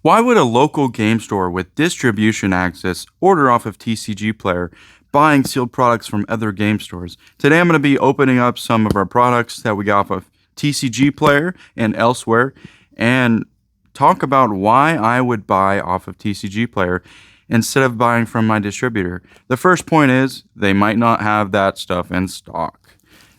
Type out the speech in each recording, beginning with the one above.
Why would a local game store with distribution access order off of TCG Player, buying sealed products from other game stores? Today I'm going to be opening up some of our products that we got off of TCG Player and elsewhere, and talk about why I would buy off of TCG Player instead of buying from my distributor. The first point is they might not have that stuff in stock.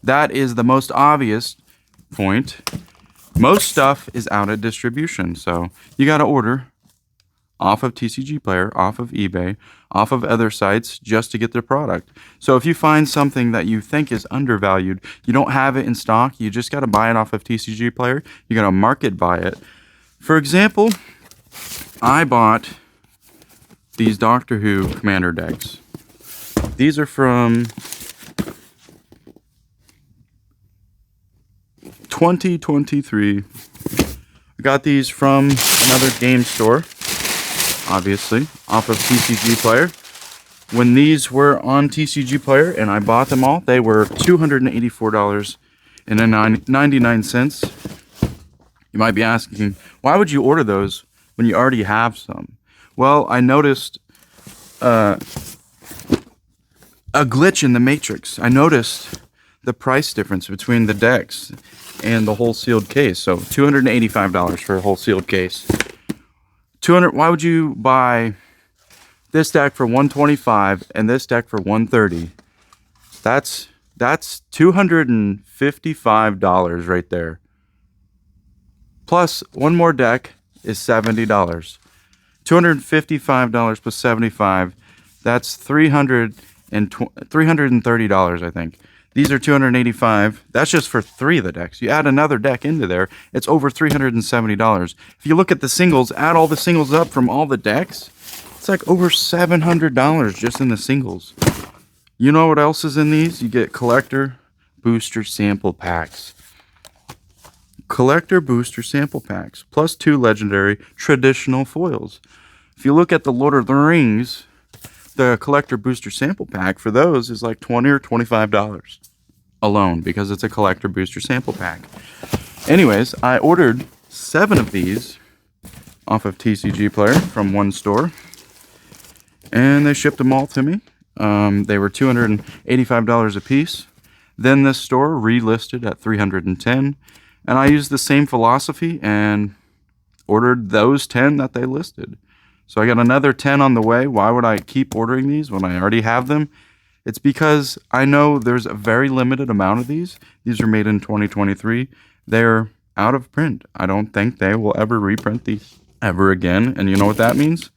That is the most obvious point. Most stuff is out of distribution, so you got to order off of TCG Player, off of eBay, off of other sites just to get their product. So if you find something that you think is undervalued, you don't have it in stock, you just got to buy it off of TCG Player, you got to market buy it. For example, I bought these Doctor Who Commander decks. These are from 2023. I got these from another game store, obviously, off of TCG Player. When these were on TCG Player and I bought them all, they were $284.99. You might be asking, why would you order those when you already have some? Well, I noticed a glitch in the matrix. I noticed the price difference between the decks and the whole sealed case. So $285 for a whole sealed case. Why would you buy this deck for $125 and this deck for $130? That's $255 right there. Plus one more deck is $70. $255 plus $75. That's $330, I think. These are $285. That's just for 3 of the decks. You add another deck into there, it's over $370. If you look at the singles, add all the singles up from all the decks, it's like over $700 just in the singles. You know what else is in these? You get collector booster sample packs. Collector booster sample packs, plus 2 legendary traditional foils. If you look at the Lord of the Rings, the collector booster sample pack for those is like $20 or $25 alone because it's a collector booster sample pack. Anyways, I ordered 7 of these off of TCG Player from one store, and they shipped them all to me. They were $285 a piece. Then this store relisted at $310, and I used the same philosophy and ordered those 10 that they listed. So I got another 10 on the way. Why would I keep ordering these when I already have them? It's because I know there's a very limited amount of these. These are made in 2023. They're out of print. I don't think they will ever reprint these ever again. And you know what that means?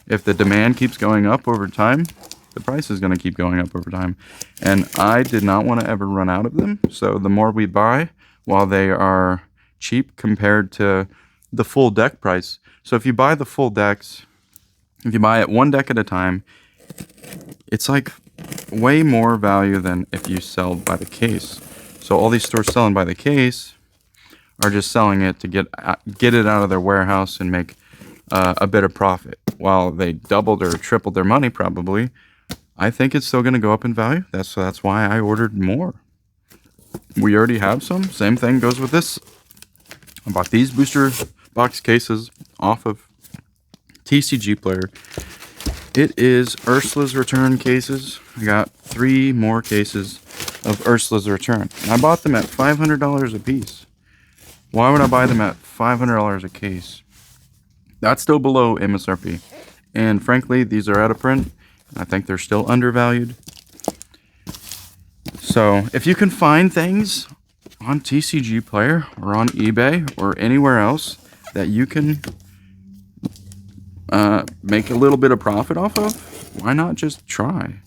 If the demand keeps going up over time, the price is going to keep going up over time. And I did not want to ever run out of them. So the more we buy, while they are cheap compared to the full deck price. So if you buy the full decks, if you buy it 1 deck at a time, it's like way more value than if you sell by the case. So all these stores selling by the case are just selling it to get it out of their warehouse and make a bit of profit. While they doubled or tripled their money probably, I think it's still going to go up in value. That's why I ordered more. We already have some. Same thing goes with this. I bought these booster box cases off of TCG Player. It is Ursula's Return cases. I got 3 more cases of Ursula's Return. And I bought them at $500 a piece. Why would I buy them at $500 a case? That's still below MSRP. And frankly, these are out of print. I think they're still undervalued. So if you can find things on TCG Player or on eBay or anywhere else that you can make a little bit of profit off of, why not just try?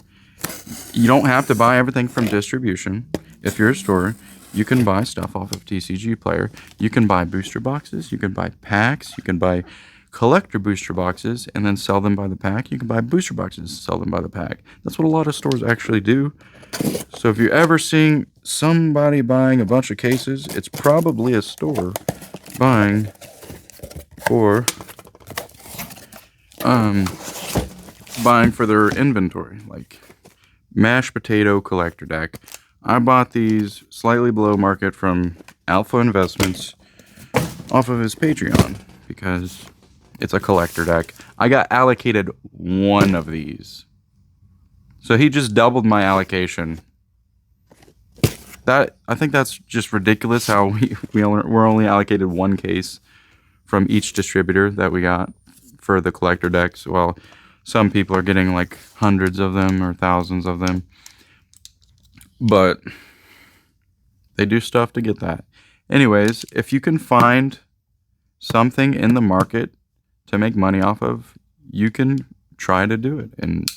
You don't have to buy everything from distribution. If you're a store, you can buy stuff off of TCG Player. You can buy booster boxes, you can buy packs, you can buy collector booster boxes and then sell them by the pack. You can buy booster boxes and sell them by the pack. That's what a lot of stores actually do. So if you're ever seeing somebody buying a bunch of cases, it's probably a store buying for their inventory, like mashed potato collector deck. I bought these slightly below market from Alpha Investments off of his Patreon because It's a collector deck. I got allocated one of these. So he just doubled my allocation. I think that's just ridiculous how we're only allocated one case from each distributor that we got for the collector decks. Well, some people are getting like hundreds of them or thousands of them. But they do stuff to get that. Anyways, if you can find something in the market to make money off of, you can try to do it. And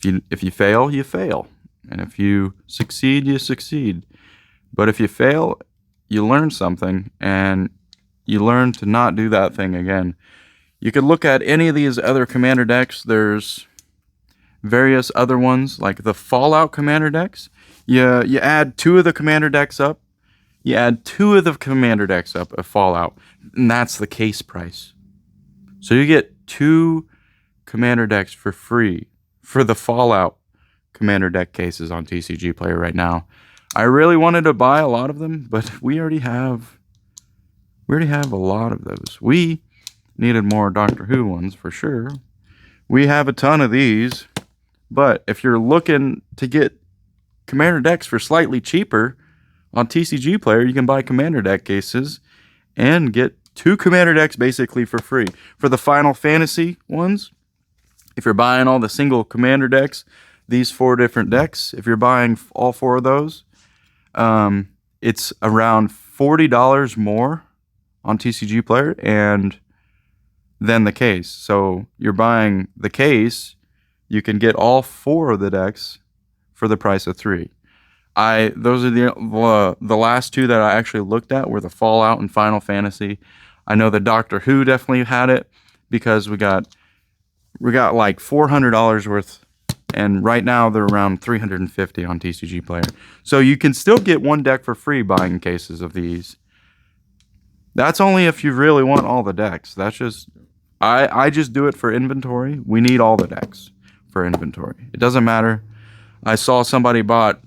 if you fail, you fail. And if you succeed, you succeed. But if you fail, you learn something, and you learn to not do that thing again. You could look at any of these other commander decks. There's various other ones, like the Fallout commander decks. You add 2 of the commander decks up. You add 2 of the commander decks up of Fallout, and that's the case price. So you get 2 commander decks for free for the Fallout commander deck cases on TCG Player right now. I really wanted to buy a lot of them, but we already have a lot of those. We needed more Doctor Who ones for sure. We have a ton of these, but if you're looking to get commander decks for slightly cheaper on TCG Player, you can buy commander deck cases and get 2 commander decks basically for free. For the Final Fantasy ones, if you're buying all the single commander decks, these 4 different decks, if you're buying all 4 of those, it's around $40 more on TCG Player and then the case. So you're buying the case, you can get all 4 of the decks for the price of 3. Those are the last 2 that I actually looked at were the Fallout and Final Fantasy. I know the Doctor Who definitely had it because we got like $400 worth. And right now they're around $350 on TCG Player. So you can still get 1 deck for free buying cases of these. That's only if you really want all the decks. That's just I just do it for inventory. We need all the decks for inventory. It doesn't matter. I saw somebody bought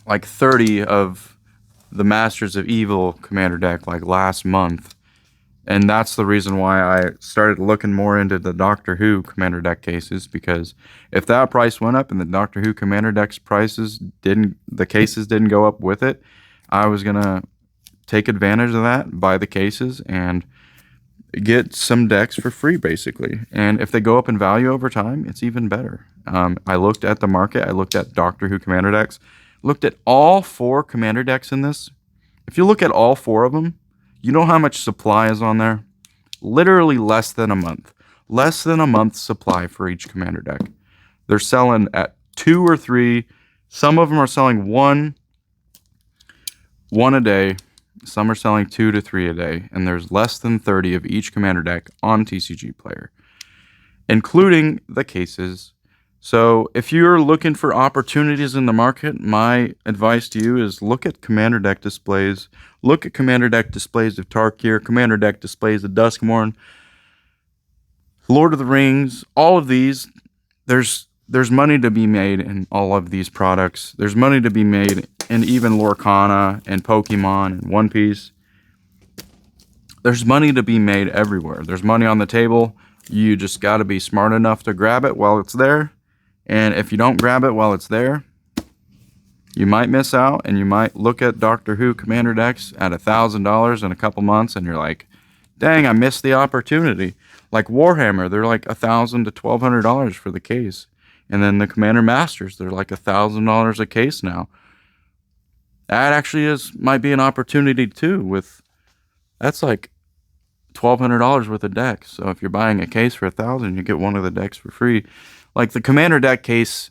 like 30 of the Masters of Evil commander deck like last month. And that's the reason why I started looking more into the Doctor Who commander deck cases, because if that price went up and the Doctor Who commander decks prices the cases didn't go up with it, I was going to take advantage of that, buy the cases, and get some decks for free, basically. And if they go up in value over time, it's even better. I looked at the market. I looked at Doctor Who commander decks, looked at all 4 commander decks in this. If you look at all 4 of them, you know how much supply is on there? Literally less than a month. Less than a month's supply for each commander deck. They're selling at 2 or 3. Some of them are selling one a day. Some are selling 2 to 3 a day. And there's less than 30 of each commander deck on TCG Player, including the cases. So if you're looking for opportunities in the market, my advice to you is look at commander deck displays. Look at commander deck displays of Tarkir, commander deck displays of Duskmourn, Lord of the Rings, all of these. There's money to be made in all of these products. There's money to be made in even Lorcana and Pokemon and One Piece. There's money to be made everywhere. There's money on the table. You just got to be smart enough to grab it while it's there. And if you don't grab it while it's there, you might miss out, and you might look at Doctor Who commander decks at $1,000 in a couple months, and you're like, dang, I missed the opportunity. Like Warhammer, they're like $1,000 to $1,200 for the case. And then the Commander Masters, they're like $1,000 a case now. That actually might be an opportunity too. That's like $1,200 worth of decks. So if you're buying a case for $1,000, you get one of the decks for free. Like the commander deck case,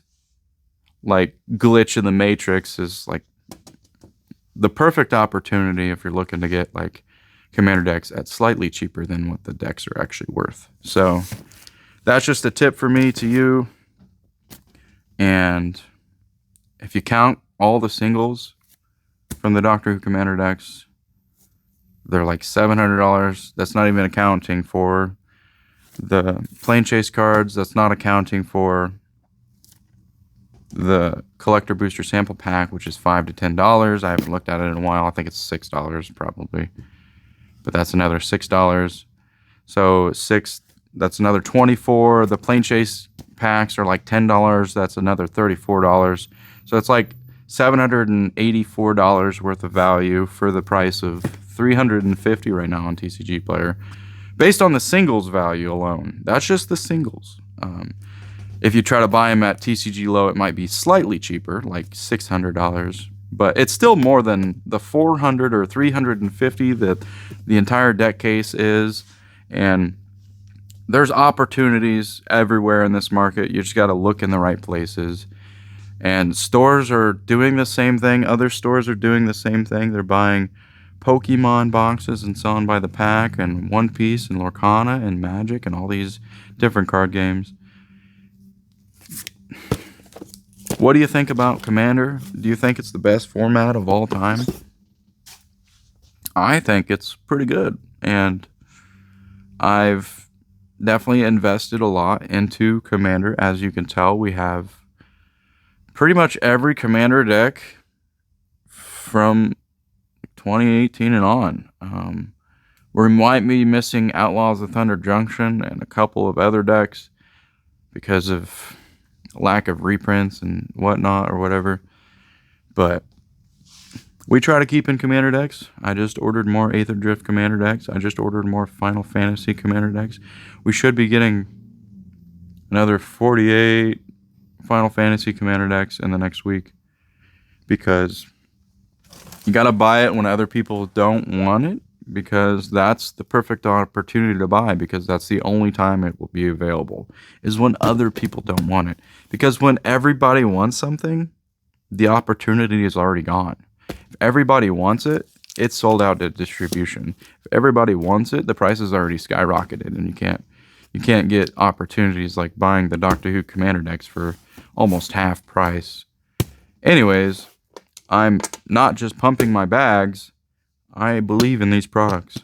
like glitch in the Matrix, is like the perfect opportunity if you're looking to get like commander decks at slightly cheaper than what the decks are actually worth. So that's just a tip for me to you. And if you count all the singles from the Doctor Who commander decks, they're like $700. That's not even accounting for the plane chase cards. That's not accounting for the collector booster sample pack, which is $5 to $10. I haven't looked at it in a while. I think it's $6 probably, but that's another $6. So That's another $24. The Plane Chase packs are like $10. That's another $34. So it's like $784 worth of value for the price of $350 right now on TCG Player, based on the singles value alone. That's just the singles. If you try to buy them at TCG Low, it might be slightly cheaper, like $600, but it's still more than the $400 or $350 that the entire deck case is. And there's opportunities everywhere in this market. You just got to look in the right places. And stores are doing the same thing. Other stores are doing the same thing. They're buying Pokemon boxes and selling by the pack, and One Piece and Lorcana and Magic and all these different card games. What do you think about Commander? Do you think it's the best format of all time? I think it's pretty good, and I've definitely invested a lot into Commander. As you can tell, we have pretty much every Commander deck from 2018 and on. We might be missing Outlaws of Thunder Junction and a couple of other decks because of lack of reprints and whatnot or whatever, but we try to keep in Commander decks. I just ordered more Aether Drift Commander decks. I just ordered more Final Fantasy Commander decks. We should be getting another 48 Final Fantasy Commander decks in the next week, because you gotta buy it when other people don't want it, because that's the perfect opportunity to buy, because that's the only time it will be available, is when other people don't want it. Because when everybody wants something, the opportunity is already gone. If everybody wants it, it's sold out to distribution. If everybody wants it, the price is already skyrocketed, and you can't get opportunities like buying the Doctor Who Commander decks for almost half price. Anyways, I'm not just pumping my bags. I believe in these products.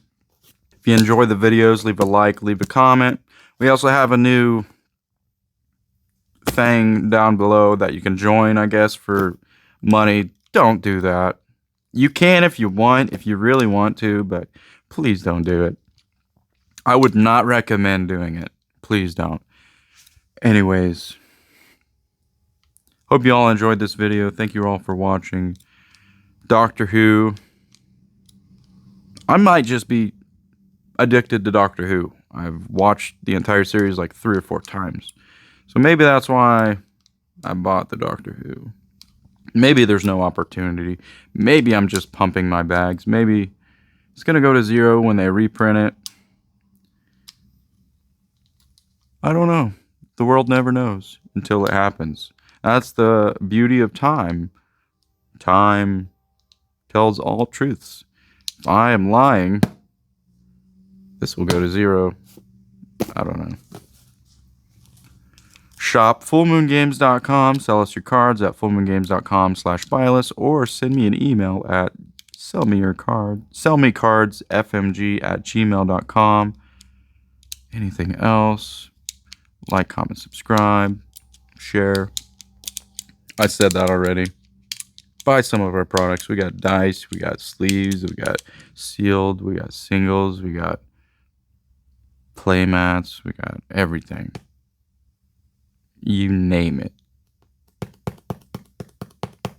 If you enjoy the videos, leave a like, leave a comment. We also have a new thing down below that you can join, I guess, for money. Don't do that. You can if you want, if you really want to, but please don't do it. I would not recommend doing it. Please don't. Anyways, hope you all enjoyed this video. Thank you all for watching. Doctor Who. I might just be addicted to Doctor Who. I've watched the entire series like 3 or 4 times. So maybe that's why I bought the Doctor Who. Maybe there's no opportunity. Maybe I'm just pumping my bags. Maybe it's going to go to 0 when they reprint it. I don't know. The world never knows until it happens. That's the beauty of time. Time tells all truths. If I am lying, this will go to 0. I don't know. Shop fullmoongames.com. Sell us your cards at fullmoongames.com/buylist, or send me an email at sellmecardsfmg@gmail.com. Anything else? Like, comment, subscribe, share. I said that already. Buy some of our products. We got dice, we got sleeves, we got sealed, we got singles, we got play mats, we got everything. You name it.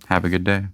Have a good day.